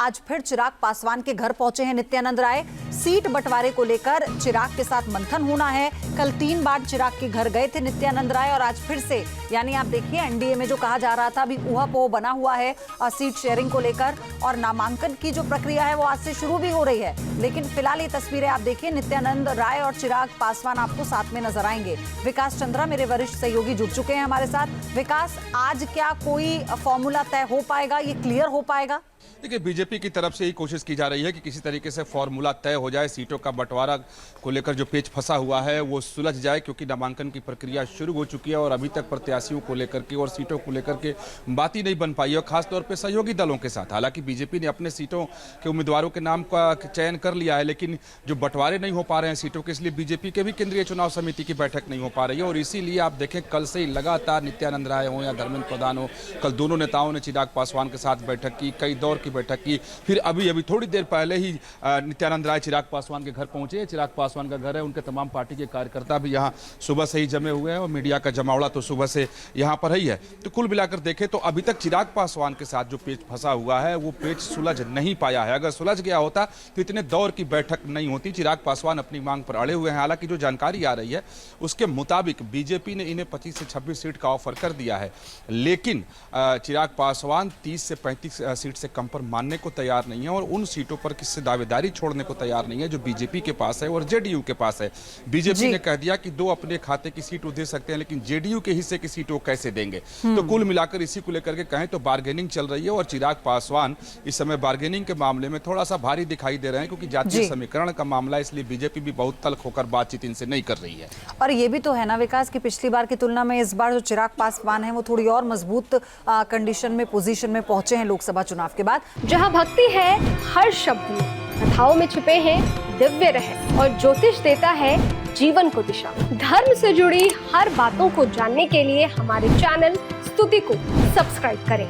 आज फिर चिराग पासवान के घर पहुंचे हैं नित्यानंद राय। सीट बंटवारे को लेकर चिराग के साथ मंथन होना है। कल 3 बार चिराग के घर गए थे नित्यानंद राय और आज फिर से, यानी आप देखिए एनडीए में जो कहा जा रहा था अभी ऊहापोह बना हुआ है सीट शेयरिंग को लेकर, और नामांकन की जो प्रक्रिया है वो आज से शुरू भी हो रही है। लेकिन फिलहाल ये तस्वीरें आप देखिए, नित्यानंद राय और चिराग पासवान आपको साथ में नजर आएंगे। विकास चंद्रा मेरे वरिष्ठ सहयोगी जुड़ चुके हैं हमारे साथ। विकास, आज क्या कोई फॉर्मूला तय हो पाएगा, ये क्लियर हो पाएगा? देखिए, बीजेपी की तरफ से ये कोशिश की जा रही है कि किसी तरीके से फॉर्मूला तय हो जाए, सीटों का बंटवारा को लेकर जो पेच फंसा हुआ है वो सुलझ जाए, क्योंकि नामांकन की प्रक्रिया शुरू हो चुकी है और अभी तक प्रत्याशियों को लेकर के और सीटों को लेकर के बात ही नहीं बन पाई है, खासतौर पर सहयोगी दलों के साथ। हालांकि बीजेपी ने अपने सीटों के उम्मीदवारों के नाम का चयन कर लिया है, लेकिन जो बंटवारे नहीं हो पा रहे हैं सीटों के, इसलिए बीजेपी के भी केंद्रीय चुनाव समिति की बैठक नहीं हो पा रही है। और इसीलिए आप देखें, कल से ही लगातार नित्यानंद राय हो या धर्मेंद्र प्रधान हो, कल दोनों नेताओं ने चिराग पासवान के साथ बैठक की, कई दौर की बैठक की। फिर अभी थोड़ी देर पहले ही नित्यानंद राय चिराग पासवान के घर पहुंचे। चिराग पासवान का घर है, उनके तमाम पार्टी के कार्यकर्ता भी यहां सुबह से ही जमे हुए हैं और मीडिया का जमावड़ा तो सुबह से यहां पर ही है। तो कुल मिलाकर देखें तो अभी तक चिराग पासवान के साथ जो पेच फंसा हुआ है वो पेच सुलझ नहीं पाया है। अगर सुलझ गया होता तो इतने दौर की बैठक नहीं होती। चिराग पासवान अपनी मांग पर अड़े हुए हैं। हालांकि जो जानकारी आ रही है उसके मुताबिक बीजेपी ने इन्हें 25 से 26 सीट का ऑफर कर दिया है, लेकिन चिराग पासवान 30 से 35 सीट से कम पर मानने को तैयार नहीं है और उन सीटों पर किसी दावेदारी छोड़ने को तैयार नहीं है जो बीजेपी के पास है और जेडीयू के पास है। बीजेपी ने कह दिया कि 2 अपने खाते की सीट वो दे सकते हैं, लेकिन जेडीयू के हिस्से की सीट वो कैसे देंगे। तो कुल मिलाकर इसी को लेकर के कहें तो बार्गेनिंग चल रही है और चिराग पासवान इस समय बार्गेनिंग के मामले में थोड़ा सा भारी दिखाई दे रहे हैं, क्योंकि जातीय समीकरण का मामला, इसलिए बीजेपी भी बहुत तल्ख होकर बातचीत इनसे नहीं कर रही है। और ये भी तो है ना विकास कि पिछली बार की तुलना में इस बार जो चिराग पासवान है वो थोड़ी और मजबूत कंडीशन में, पोजीशन में पहुंचे हैं लोकसभा चुनाव के बाद। जहां भक्ति है हर शब्द में, कथाओं में छिपे हैं दिव्य रहस्य और ज्योतिष देता है जीवन को दिशा। धर्म से जुड़ी हर बातों को जानने के लिए हमारे चैनल स्तुति को सब्सक्राइब करें।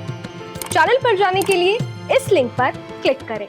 चैनल पर जाने के लिए इस लिंक पर क्लिक करें।